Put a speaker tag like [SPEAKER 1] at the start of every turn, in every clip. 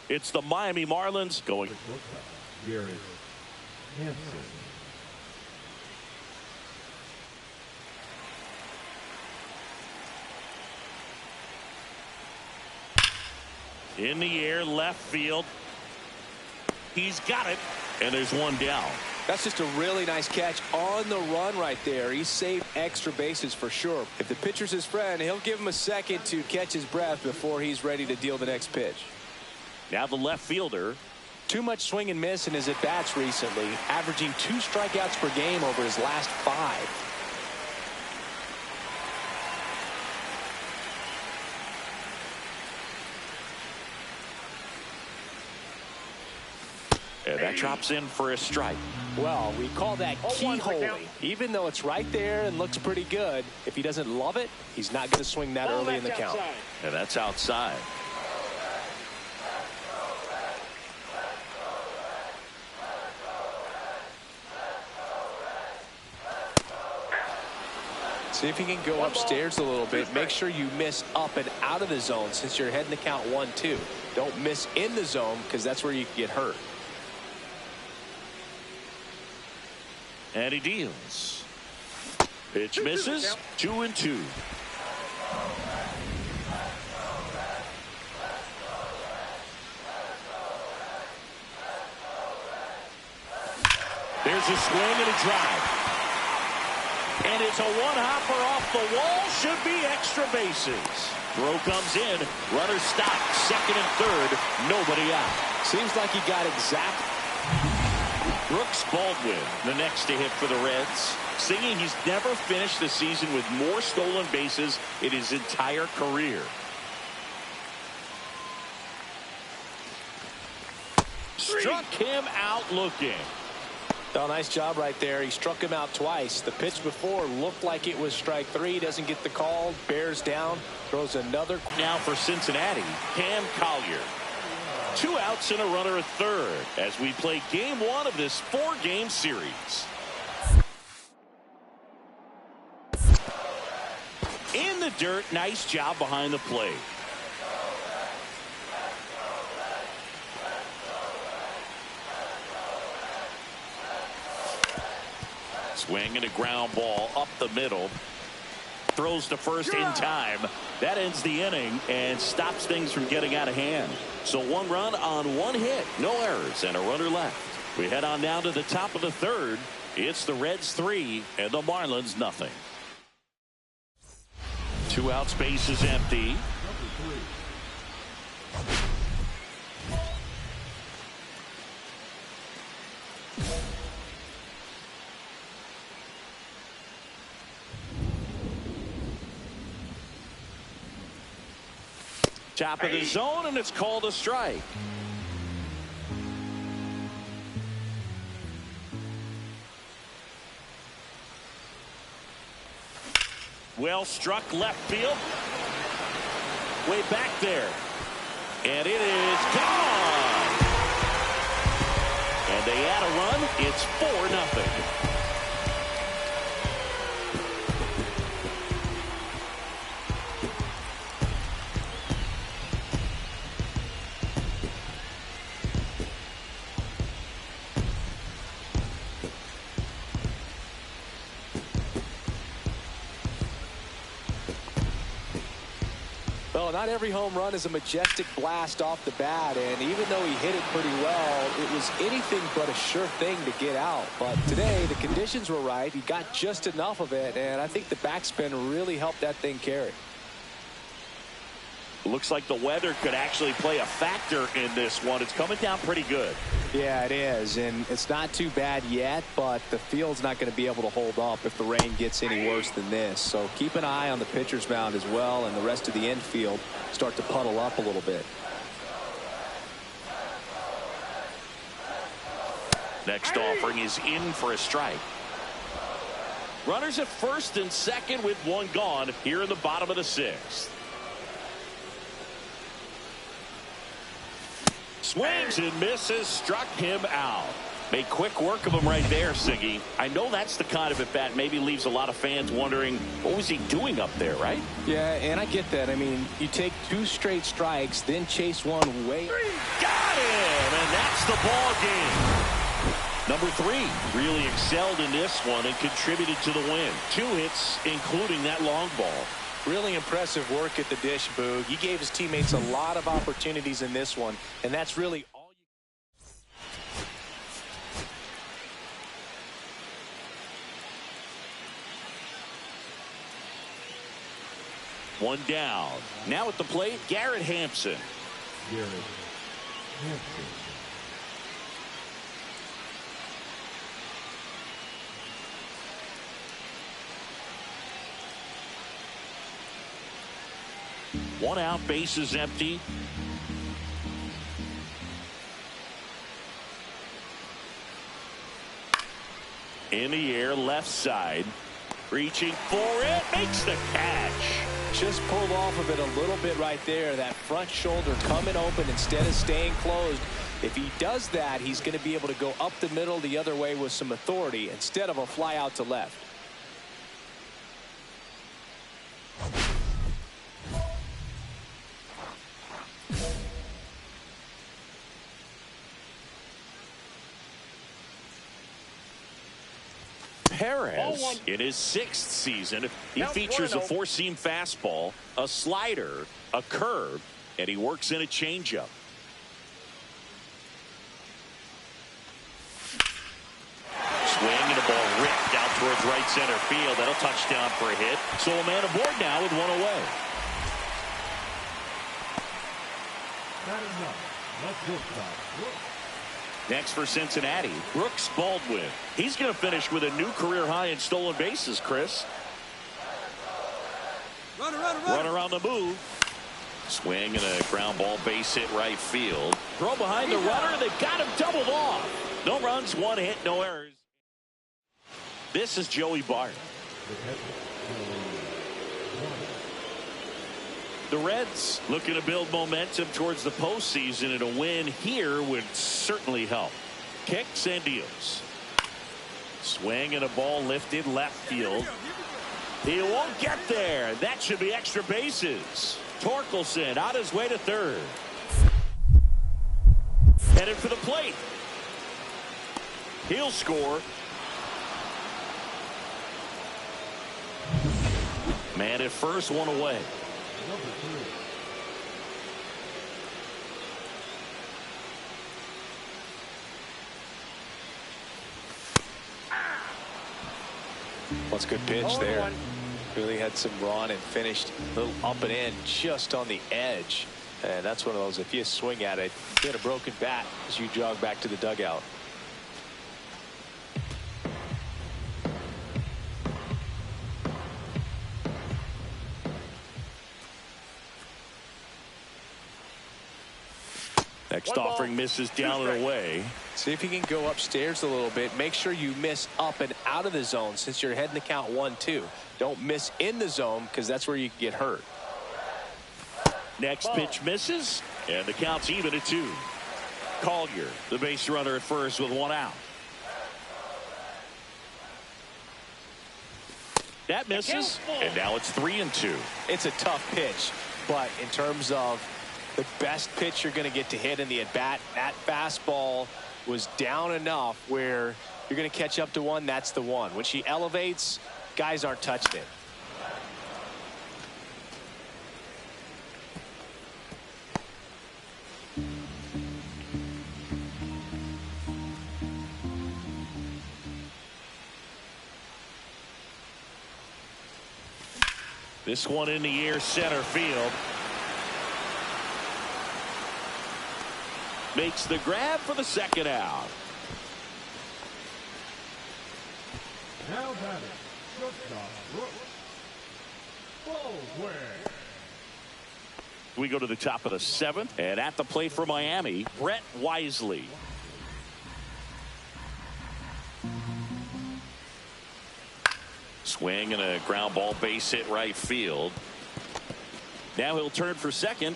[SPEAKER 1] It's the Miami Marlins going. In the air, left field. He's got it, and there's one down.
[SPEAKER 2] That's just a really nice catch on the run right there. He saved extra bases for sure. If the pitcher's his friend, he'll give him a second to catch his breath before he's ready to deal the next pitch.
[SPEAKER 1] Now the left fielder.
[SPEAKER 2] Too much swing and miss in his at-bats recently, averaging 2 strikeouts per game over his last 5.
[SPEAKER 1] And that drops in for a strike.
[SPEAKER 2] Well, we call that keyhole. Even though it's right there and looks pretty good, if he doesn't love it, he's not going to swing that early in the count.
[SPEAKER 1] And that's outside.
[SPEAKER 2] See if you can go upstairs a little bit. Make sure you miss up and out of the zone since you're heading to count 1-2. Don't miss in the zone because that's where you can get hurt.
[SPEAKER 1] And he deals. Pitch misses. 2-2. There's a swing and a drive. And it's a one-hopper off the wall. Should be extra bases. Throw comes in. Runner stopped. Second and third. Nobody out.
[SPEAKER 2] Seems like he got exact.
[SPEAKER 1] Brooks Baldwin, the next to hit for the Reds, singing he's never finished the season with more stolen bases in his entire career. Struck him out looking.
[SPEAKER 2] Oh, nice job right there. He struck him out twice. The pitch before looked like it was strike 3. Doesn't get the call. Bears down. Throws another.
[SPEAKER 1] Now for Cincinnati, Cam Collier. 2 outs and a runner at third as we play game 1 of this 4-game series. In the dirt, nice job behind the plate. Swing and a ground ball up the middle. Throws to first in time. That ends the inning and stops things from getting out of hand. So 1 run on 1 hit. No errors and a runner left. We head on down to the top of the third. It's the Reds 3 and the Marlins nothing. 2 outs, base is empty. Top of the zone, and it's called a strike. Well struck left field. Way back there. And it is gone. And they add a run. It's 4-0.
[SPEAKER 2] Well, not every home run is a majestic blast off the bat, and even though he hit it pretty well, it was anything but a sure thing to get out. But today, the conditions were right. He got just enough of it, and I think the backspin really helped that thing carry.
[SPEAKER 1] Looks like the weather could actually play a factor in this one. It's coming down pretty good.
[SPEAKER 2] Yeah, it is, and it's not too bad yet, but the field's not going to be able to hold up if the rain gets any worse than this. So keep an eye on the pitcher's mound as well, and the rest of the infield start to puddle up a little bit.
[SPEAKER 1] Next offering is in for a strike. Runners at first and second with 1 gone here in the bottom of the 6th. Swings and misses, struck him out. Made quick work of him right there, Siggy. I know that's the kind of at-bat maybe leaves a lot of fans wondering, what was he doing up there, right?
[SPEAKER 2] Yeah, and I get that. I mean, you take 2 straight strikes, then chase one way.
[SPEAKER 1] Got him, and that's the ball game. Number 3 really excelled in this one and contributed to the win. 2 hits, including that long ball.
[SPEAKER 2] Really impressive work at the dish, Boog. He gave his teammates a lot of opportunities in this one, and that's really all you...
[SPEAKER 1] One down. Now at the plate, Garrett Hampson. One out, bases empty. In the air, left side. Reaching for it, makes the catch.
[SPEAKER 2] Just pulled off of it a little bit right there. That front shoulder coming open instead of staying closed. If he does that, he's going to be able to go up the middle the other way with some authority instead of a fly out to left.
[SPEAKER 1] Perez, in his 6th season, he features a 4-seam fastball, a slider, a curve, and he works in a changeup. Swing and a ball ripped out towards right center field. That'll touchdown for a hit. So a man aboard now with 1 away.
[SPEAKER 3] That is enough. Let's go, Scott.
[SPEAKER 1] Next for Cincinnati, Brooks Baldwin. He's going to finish with a new career high in stolen bases, Chris. Runner on the move. Swing and a ground ball, base hit right field. Throw behind the runner. They've got him doubled off. No runs, 1 hit, no errors. This is Joey Bart. The Reds looking to build momentum towards the postseason, and a win here would certainly help. Kicks and deals. Swing and a ball lifted left field. He won't get there. That should be extra bases. Torkelson on his way to 3rd. Headed for the plate. He'll score. Man at first, 1 away.
[SPEAKER 2] What's a good pitch there. Really had some run and finished a little up and in just on the edge. And that's one of those, if you swing at it, get a broken bat as you jog back to the dugout.
[SPEAKER 1] Next offering misses down and away.
[SPEAKER 2] See if you can go upstairs a little bit. Make sure you miss up and out of the zone since you're heading to count 1-2. Don't miss in the zone because that's where you can get hurt.
[SPEAKER 1] Next pitch misses, and the count's even at 2. Collier, the base runner at first with 1 out. That misses, and now it's 3-2.
[SPEAKER 2] It's a tough pitch, but in terms of the best pitch you're going to get to hit in the at-bat, that fastball was down enough where you're going to catch up to 1. That's the one. When she elevates, guys aren't touching it.
[SPEAKER 1] This one in the air, center field. Makes the grab for the 2nd out.
[SPEAKER 3] Now batting, shortstop Brooks Baldwin.
[SPEAKER 1] We go to the top of the 7th, and at the plate for Miami, Brett Wisely. Swing and a ground ball, base hit right field. Now he'll turn for 2nd.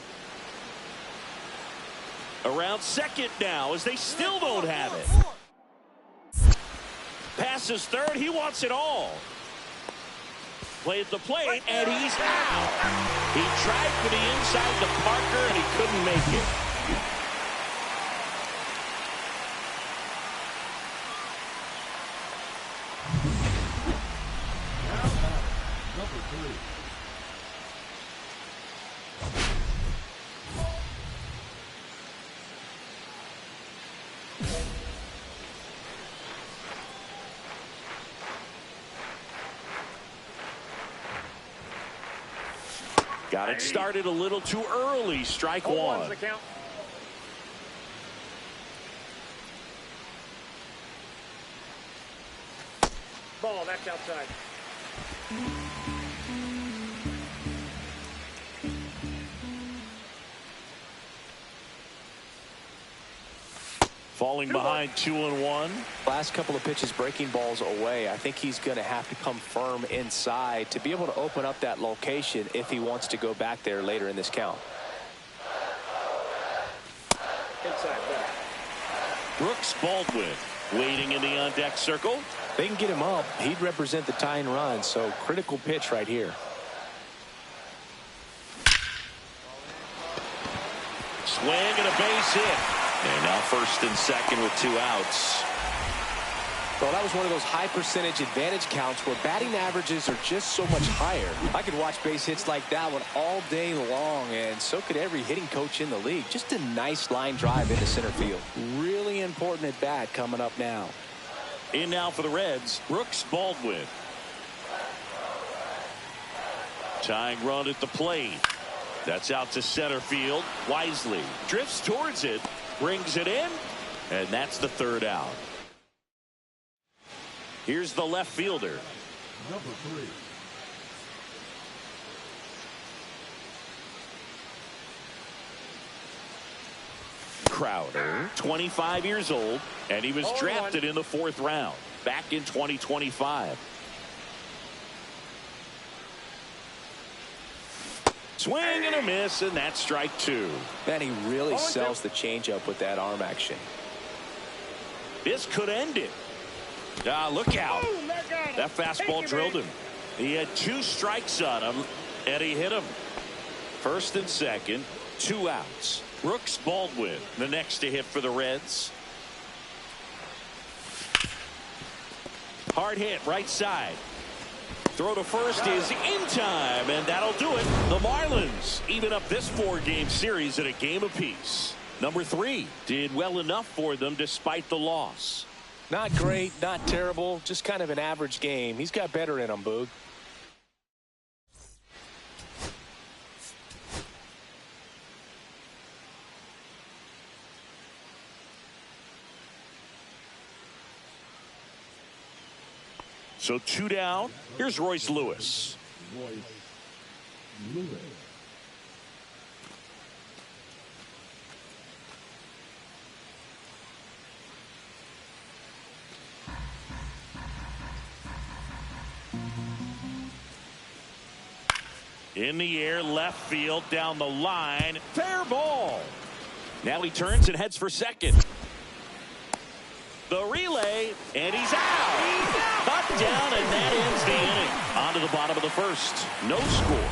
[SPEAKER 1] Around 2nd now as they still don't have it. Passes third. He wants it all. Play at the plate, and he's out. He tried for the inside to Parker, and he couldn't make it.
[SPEAKER 3] Number 3.
[SPEAKER 1] Got it started a little too early. Strike one.
[SPEAKER 4] Ball, that's outside.
[SPEAKER 1] Falling behind 2-1.
[SPEAKER 2] Last couple of pitches breaking balls away. I think he's going to have to come firm inside to be able to open up that location if he wants to go back there later in this count.
[SPEAKER 4] Inside, better.
[SPEAKER 1] Brooks Baldwin waiting in the on-deck circle.
[SPEAKER 2] They can get him up. He'd represent the tying run, so critical pitch right here.
[SPEAKER 1] Swing and a base hit. And now first and second with 2 outs.
[SPEAKER 2] Well, that was one of those high percentage advantage counts where batting averages are just so much higher. I could watch base hits like that one all day long, and so could every hitting coach in the league. Just a nice line drive into center field. Really important at bat coming up now.
[SPEAKER 1] In now for the Reds, Brooks Baldwin. Tying run at the plate. That's out to center field. Wisely drifts towards it, brings it in, and that's the 3rd out. Here's the left fielder.
[SPEAKER 3] Number 3.
[SPEAKER 1] Crowder, 25 years old, and he was drafted in the 4th round back in 2025. Swing and a miss, and that's strike 2.
[SPEAKER 2] Man, he really sells the changeup with that arm action.
[SPEAKER 1] This could end it. Look out. That fastball drilled him. He had 2 strikes on him, and he hit him. First and second, 2 outs. Brooks Baldwin, the next to hit for the Reds. Hard hit, right side. Throw to first is in time, and that'll do it. The Marlins even up this 4-game series at a game apiece. Number 3 did well enough for them despite the loss.
[SPEAKER 2] Not great, not terrible, just kind of an average game. He's got better in him, Boog.
[SPEAKER 1] So 2 down. Here's Royce Lewis. In the air, left field, down the line. Fair ball. Now he turns and heads for second. The relay, and he's out. Cut down, and that ends the inning. On to the bottom of the 1st. No score.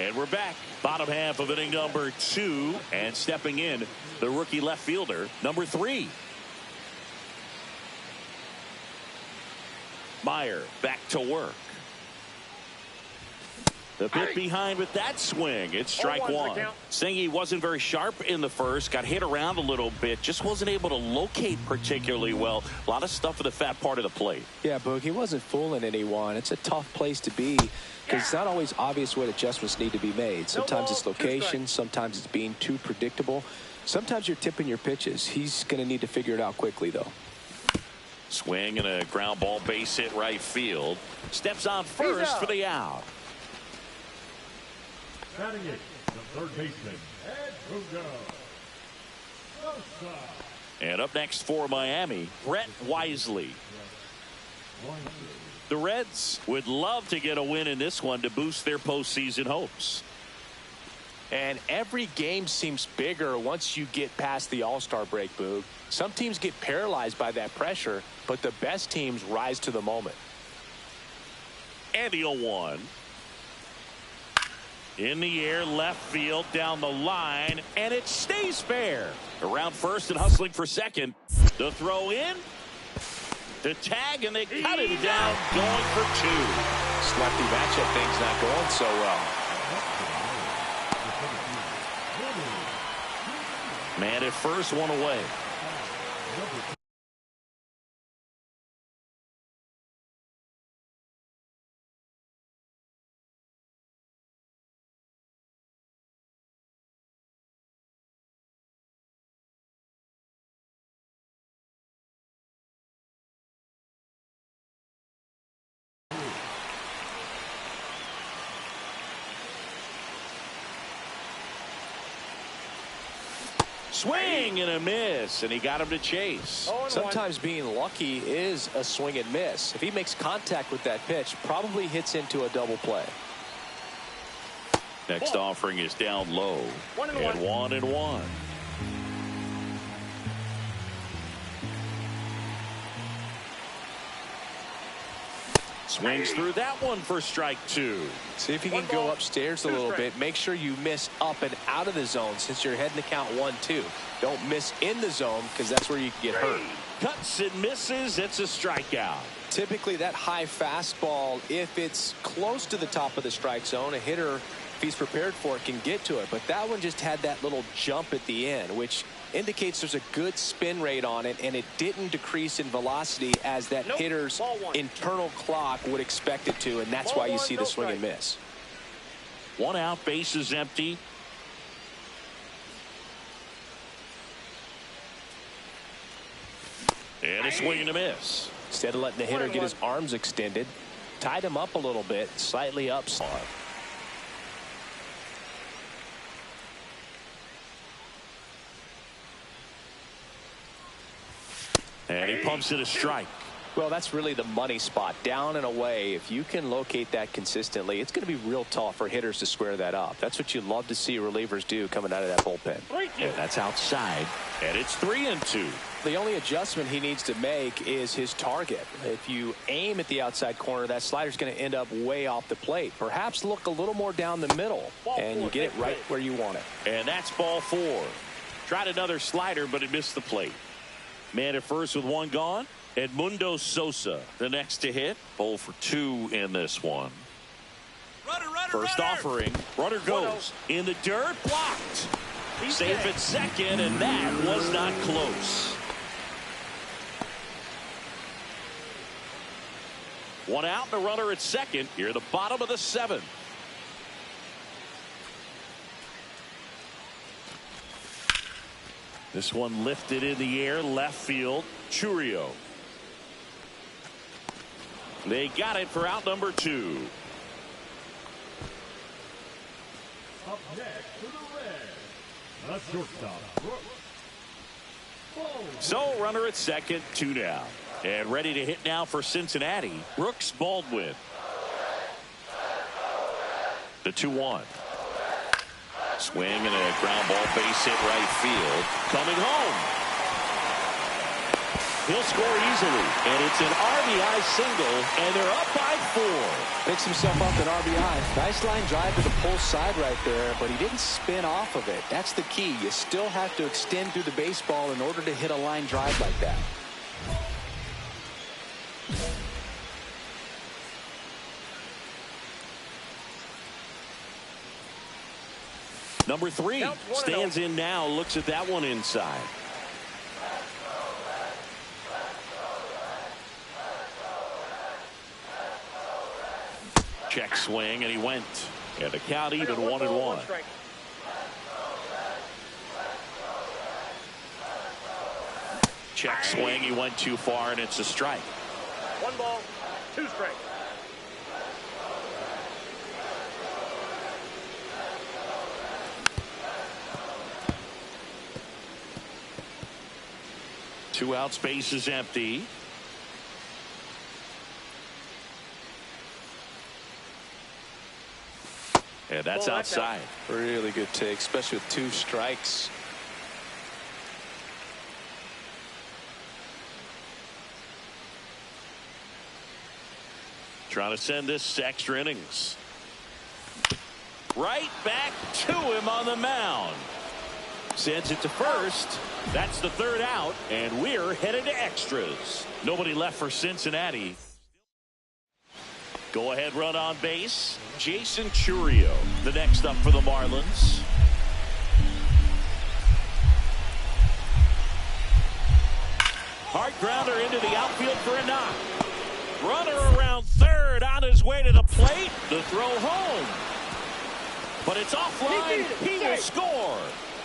[SPEAKER 1] And we're back. Bottom half of inning number 2. And stepping in, the rookie left fielder, number 3. Meyer back to work. The bit behind with that swing. It's strike 1. Saying he wasn't very sharp in the 1st. Got hit around a little bit. Just wasn't able to locate particularly well. A lot of stuff in the fat part of the plate.
[SPEAKER 2] Yeah, Boog, he wasn't fooling anyone. It's a tough place to be because it's not always obvious what adjustments need to be made. Sometimes it's location. Sometimes it's being too predictable. Sometimes you're tipping your pitches. He's going to need to figure it out quickly, though.
[SPEAKER 1] Swing and a ground ball base hit right field. Steps on first for the out.
[SPEAKER 3] Batting 8, the 3rd baseman, Ed Rugo.
[SPEAKER 1] And up next for Miami, Brett Wisely. The Reds would love to get a win in this one to boost their postseason hopes.
[SPEAKER 2] And every game seems bigger once you get past the All-Star break, Boog. Some teams get paralyzed by that pressure, but the best teams rise to the moment.
[SPEAKER 1] And the 0-1. In the air, left field, down the line, and it stays fair. Around first and hustling for second. The throw in. The tag, and they cut him down, going for 2.
[SPEAKER 2] Lefty matchup things not going so well.
[SPEAKER 1] Man at first, one away. Swing and a miss, and he got him to chase.
[SPEAKER 2] Sometimes being lucky is a swing and miss. If he makes contact with that pitch, probably hits into a double play.
[SPEAKER 1] Next offering is down low. 1-1. Swings through that one for strike 2.
[SPEAKER 2] See if you can go upstairs a little bit. Make sure you miss up and out of the zone since you're heading to count 1-2. Don't miss in the zone because that's where you can get hurt.
[SPEAKER 1] Cuts and misses. It's a strikeout.
[SPEAKER 2] Typically that high fastball, if it's close to the top of the strike zone, a hitter, if he's prepared for it, can get to it. But that one just had that little jump at the end, which indicates there's a good spin rate on it, and it didn't decrease in velocity as that hitter's internal clock would expect it to, and that's why you see the swing and miss.
[SPEAKER 1] 1 out, bases empty. And a swing and a miss.
[SPEAKER 2] Instead of letting the hitter get his arms extended, tied him up a little bit, slightly upside.
[SPEAKER 1] And he pumps it a strike.
[SPEAKER 2] Well, that's really the money spot. Down and away. If you can locate that consistently, it's going to be real tough for hitters to square that up. That's what you love to see relievers do coming out of that bullpen.
[SPEAKER 1] And that's outside. And it's 3-2.
[SPEAKER 2] The only adjustment he needs to make is his target. If you aim at the outside corner, that slider's going to end up way off the plate. Perhaps look a little more down the middle, and you get it right where you want it.
[SPEAKER 1] And that's ball 4. Tried another slider, but it missed the plate. Man at first with 1 gone. Edmundo Sosa, the next to hit. 0 for 2 in this one. First offering. Runner goes in the dirt. Blocked. Safe at second, and that was not close. 1 out, and a runner at second. Here, the bottom of the 7th. This one lifted in the air, left field. Churio. They got it for out number 2.
[SPEAKER 3] Up next to the Reds, the shortstop, Brooks.
[SPEAKER 1] So runner at second, 2 down. And ready to hit now for Cincinnati, Brooks Baldwin. The 2-1. Swing and a ground ball, base hit right field. Coming home. He'll score easily, and it's an RBI single, and they're up by 4.
[SPEAKER 2] Picks himself up an RBI. Nice line drive to the pull side right there, but he didn't spin off of it. That's the key. You still have to extend through the baseball in order to hit a line drive like that.
[SPEAKER 1] Number 3 stands in now, looks at that one inside. Check swing, and he went. And the count even 1-1. Check swing, he went too far, and it's a strike.
[SPEAKER 4] 1 ball, 2 strikes.
[SPEAKER 1] Two outs, base is empty. And that's outside.
[SPEAKER 2] Really good take, especially with 2 strikes.
[SPEAKER 1] Trying to send this to extra innings. Right back to him on the mound. Sends it to first. That's the 3rd out, and we're headed to extras. Nobody left for Cincinnati. Go ahead run on base. Jason Churio, the next up for the Marlins. Hard grounder into the outfield for a knock. Runner around third on his way to the plate. The throw home. But it's offline. He will score.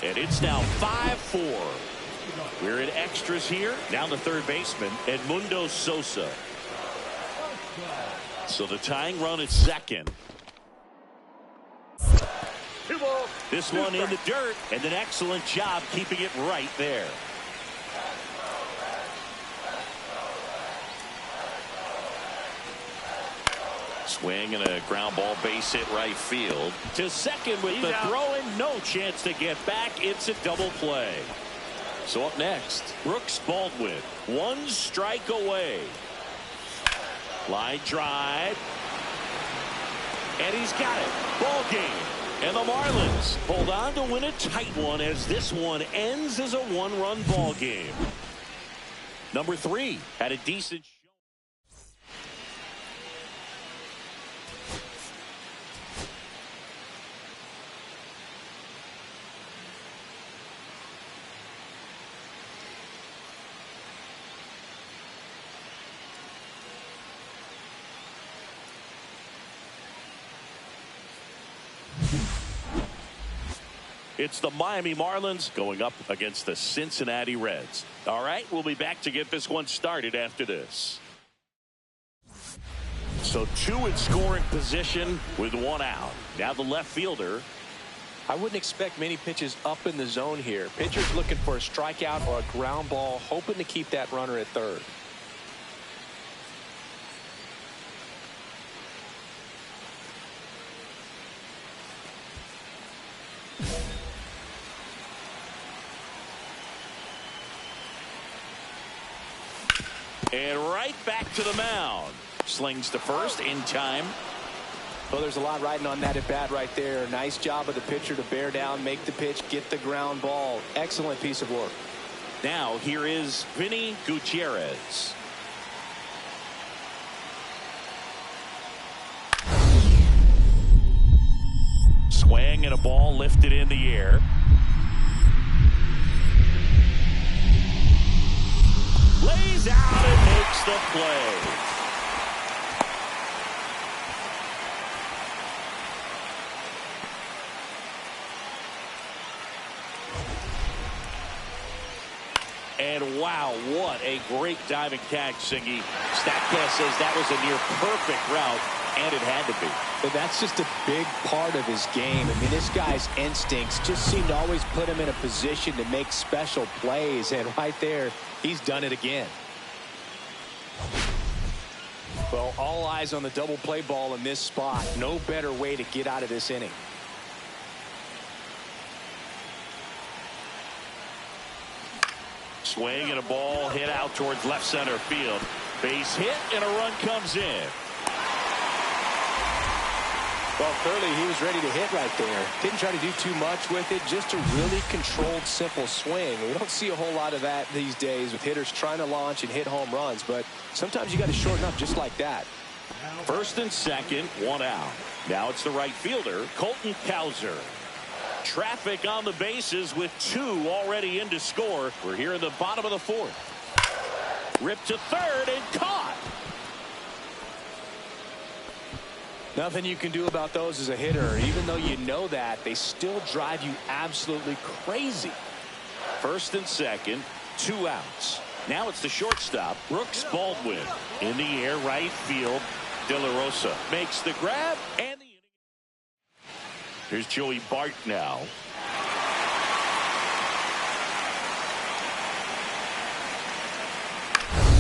[SPEAKER 1] And it's now 5-4. We're in extras here. Down the third baseman, Edmundo Sosa. So the tying run is second.
[SPEAKER 4] 2 balls.
[SPEAKER 1] This one in the dirt, and an excellent job keeping it right there. Swing and a ground ball, base hit right field. To second with the throw and no chance to get back. It's a double play. So up next, Brooks Baldwin. 1 strike away. Line drive. And he's got it. Ball game. And the Marlins hold on to win a tight one as this one ends as a 1-run ball game. Number 3 had a decent. It's the Miami Marlins going up against the Cincinnati Reds. All right, we'll be back to get this one started after this. So 2 in scoring position with 1 out. Now the left fielder.
[SPEAKER 2] I wouldn't expect many pitches up in the zone here. Pitcher's looking for a strikeout or a ground ball, hoping to keep that runner at third.
[SPEAKER 1] And right back to the mound. Slings to first in time.
[SPEAKER 2] Well, there's a lot riding on that at bat right there. Nice job of the pitcher to bear down, make the pitch, get the ground ball. Excellent piece of work.
[SPEAKER 1] Now here is Vinny Gutierrez. Swing and a ball lifted in the air. Lays out and makes the play. And wow, what a great diving catch, Singy. Statcast says that was a near perfect route, and it had to be.
[SPEAKER 2] But that's just a big part of his game. I mean, this guy's instincts just seem to always put him in a position to make special plays. And right there, he's done it again. Well, all eyes on the double play ball in this spot. No better way to get out of this inning.
[SPEAKER 1] Swing and a ball hit out towards left center field. Base hit and a run comes in.
[SPEAKER 2] Well, clearly he was ready to hit right there. Didn't try to do too much with it. Just a really controlled, simple swing. We don't see a whole lot of that these days with hitters trying to launch and hit home runs. But sometimes you got to shorten up just like that.
[SPEAKER 1] First and second, 1 out. Now it's the right fielder, Colton Cowser. Traffic on the bases with 2 already in to score. We're here in the bottom of the 4th. Ripped to third and caught.
[SPEAKER 2] Nothing you can do about those as a hitter. Even though you know that, they still drive you absolutely crazy.
[SPEAKER 1] First and second, 2 outs. Now it's the shortstop, Brooks Baldwin. In the air, right field, De La Rosa makes the grab, and the inning. Here's Joey Bart now.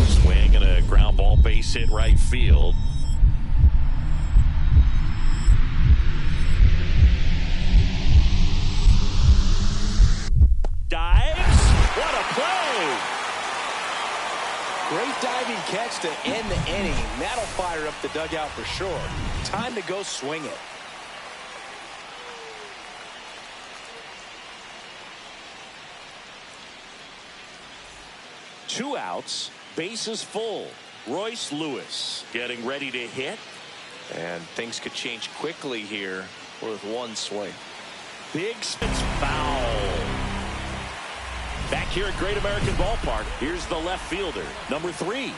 [SPEAKER 1] Swing and a ground ball, base hit right field.
[SPEAKER 2] Great diving catch to end the inning. That'll fire up the dugout for sure. Time to go swing it.
[SPEAKER 1] Two outs, bases full. Royce Lewis getting ready to hit.
[SPEAKER 2] And things could change quickly here with one swing.
[SPEAKER 1] Big spins foul. Back here at Great American Ballpark, here's the left fielder, number 3.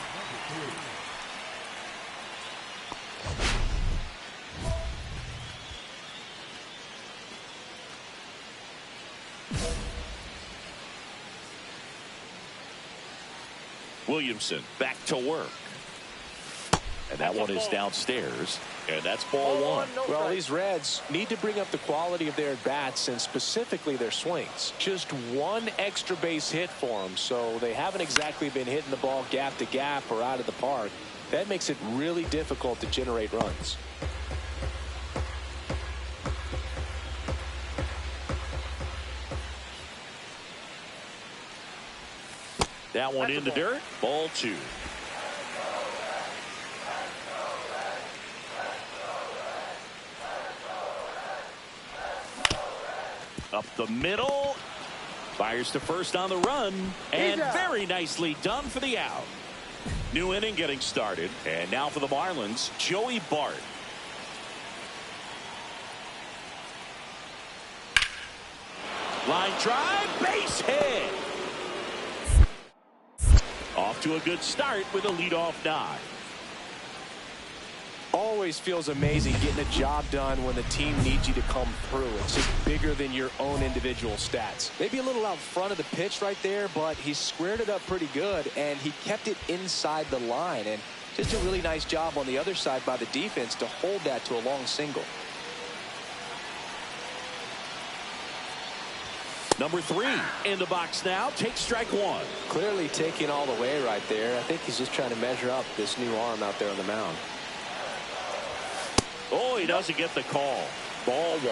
[SPEAKER 1] Williamson back to work. And that one is downstairs. And that's ball 1.
[SPEAKER 2] Well, these Reds need to bring up the quality of their at-bats and specifically their swings. Just one extra base hit for them, so they haven't exactly been hitting the ball gap to gap or out of the park. That makes it really difficult to generate runs.
[SPEAKER 1] That one in the dirt. Ball 2. Up the middle. Fires to first on the run. And very nicely done for the out. New inning getting started. And now for the Marlins, Joey Bart. Line drive. Base hit. Off to a good start with a leadoff nod.
[SPEAKER 2] Always feels amazing getting a job done when the team needs you to come through. It's just bigger than your own individual stats. Maybe a little out front of the pitch right there, but he squared it up pretty good, and he kept it inside the line. And just a really nice job on the other side by the defense to hold that to a long single.
[SPEAKER 1] Number 3 in the box now. Takes strike 1.
[SPEAKER 2] Clearly taking all the way right there. I think he's just trying to measure up this new arm out there on the mound.
[SPEAKER 1] Oh, he doesn't get the call. Ball 1.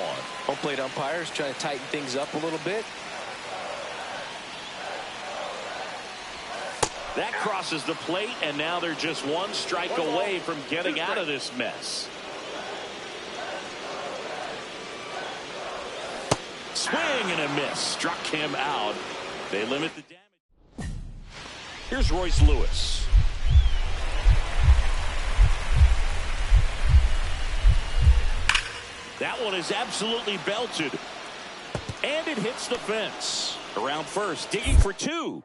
[SPEAKER 2] Home plate umpires trying to tighten things up a little bit.
[SPEAKER 1] That crosses the plate, and now they're just one strike away from getting out of this mess. Swing and a miss. Struck him out. They limit the damage. Here's Royce Lewis. That one is absolutely belted. And it hits the fence. Around first, digging for 2.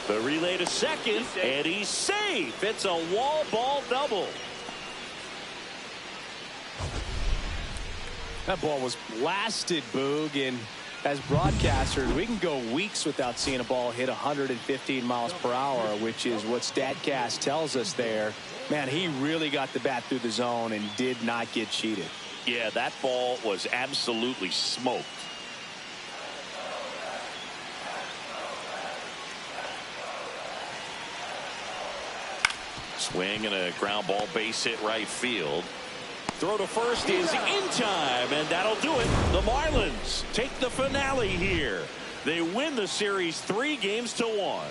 [SPEAKER 1] The relay to second, and he's safe. It's a wall ball double.
[SPEAKER 2] That ball was blasted, Boog, and as broadcasters, we can go weeks without seeing a ball hit 115 miles per hour, which is what StatCast tells us there. Man, he really got the bat through the zone and did not get cheated.
[SPEAKER 1] Yeah, that ball was absolutely smoked. Swing and a ground ball, base hit right field. Throw to first is in time, and that'll do it. The Marlins take the finale here. They win the series 3-1.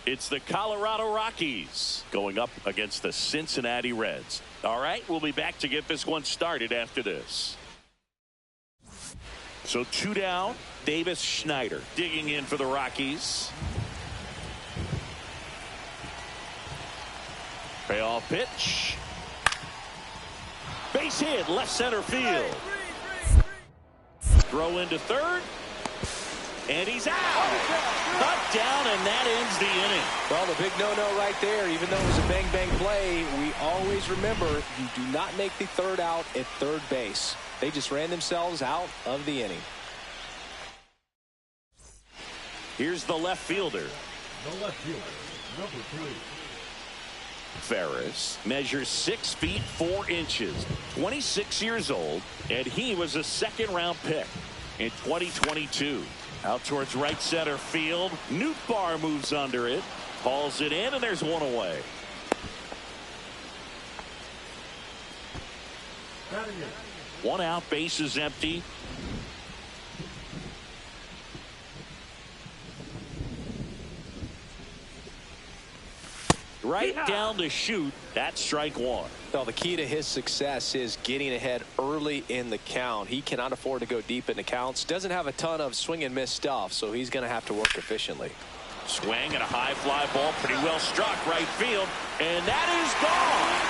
[SPEAKER 1] It's the Colorado Rockies going up against the Cincinnati Reds. All right, we'll be back to get this one started after this. So 2 down, Davis Schneider digging in for the Rockies. Payoff pitch. Base hit, left center field. Throw into third. And he's out. Cut down, and that ends the inning.
[SPEAKER 2] Well, the big no-no right there, even though it was a bang-bang play, we always remember you do not make the third out at third base. They just ran themselves out of the inning.
[SPEAKER 1] Here's the left fielder.
[SPEAKER 3] The left fielder, number 3.
[SPEAKER 1] Ferris measures 6 feet 4 inches, 26 years old, and he was a second-round pick in 2022. Out towards right center field. Nootbaar moves under it, hauls it in, and there's one away. One out, base is empty. Right down to shoot. That's strike 1.
[SPEAKER 2] Well, the key to his success is getting ahead early in the count. He cannot afford to go deep in the counts. Doesn't have a ton of swing and miss stuff, so he's going to have to work efficiently.
[SPEAKER 1] Swing and a high fly ball, pretty well struck right field, and that is gone.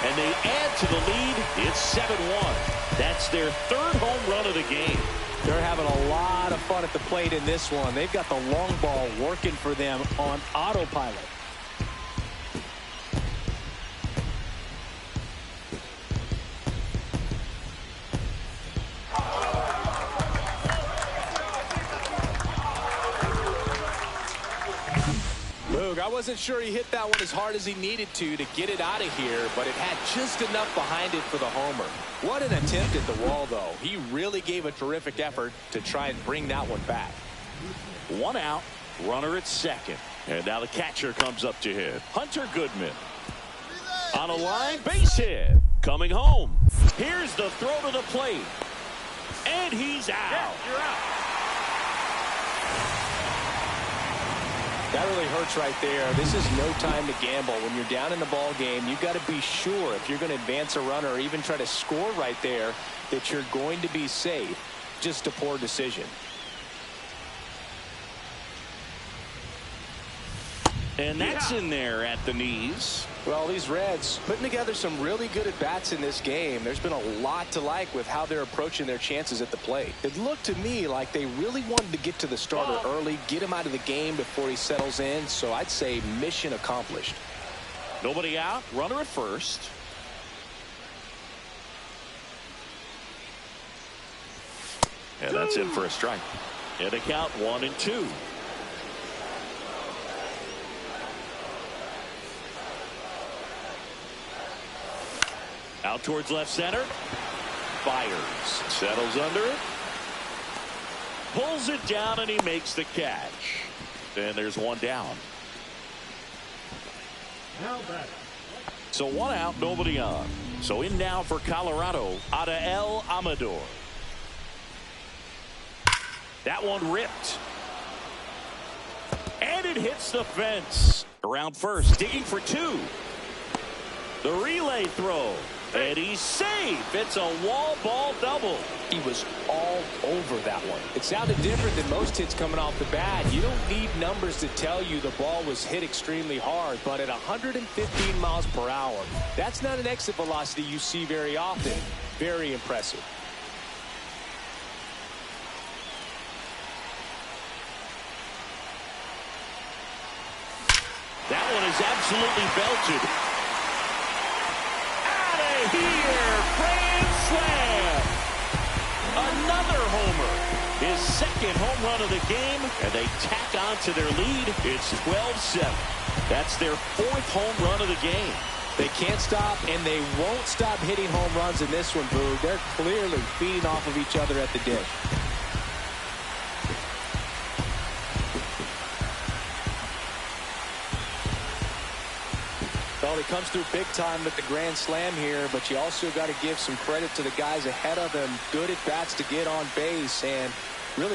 [SPEAKER 1] And they add to the lead. It's 7-1. That's their 3rd home run of the game.
[SPEAKER 2] They're having a lot of fun at the plate in this one. They've got the long ball working for them on autopilot. I wasn't sure he hit that one as hard as he needed to get it out of here, but it had just enough behind it for the homer. What an attempt at the wall, though. He really gave a terrific effort to try and bring that one back.
[SPEAKER 1] 1 out, runner at second. And now the catcher comes up to hit. Hunter Goodman. On a line, base hit. Coming home. Here's the throw to the plate. And he's out.
[SPEAKER 4] Yeah, you're out.
[SPEAKER 2] That really hurts right there. This is no time to gamble. When you're down in the ball game, you've got to be sure if you're going to advance a runner or even try to score right there that you're going to be safe. Just a poor decision.
[SPEAKER 1] And that's in there at the knees.
[SPEAKER 2] Well, these Reds putting together some really good at-bats in this game. There's been a lot to like with how they're approaching their chances at the plate. It looked to me like they really wanted to get to the starter early, get him out of the game before he settles in. So I'd say mission accomplished.
[SPEAKER 1] Nobody out, runner at first. And that's in for a strike. And a count 1-2. Out towards left center. Fires. Settles under it. Pulls it down, and he makes the catch. And there's one down.
[SPEAKER 3] Now back.
[SPEAKER 1] So 1 out, nobody on. So in now for Colorado, Adael Amador. That one ripped. And it hits the fence. Around first, digging for 2. The relay throw. And he's safe. It's a wall ball double.
[SPEAKER 2] He was all over that one. It sounded different than most hits coming off the bat. You don't need numbers to tell you the ball was hit extremely hard, but at 115 miles per hour, that's not an exit velocity you see very often. Very impressive.
[SPEAKER 1] That one is absolutely belted. Here, grand slam. Another homer. His second home run of the game, and they tack on to their lead. It's 12-7. That's their 4th home run of the game.
[SPEAKER 2] They can't stop, and they won't stop hitting home runs in this one, Boog. They're clearly feeding off of each other at the dish. Well, he comes through big time with the grand slam here, but you also got to give some credit to the guys ahead of him. Good at bats to get on base and really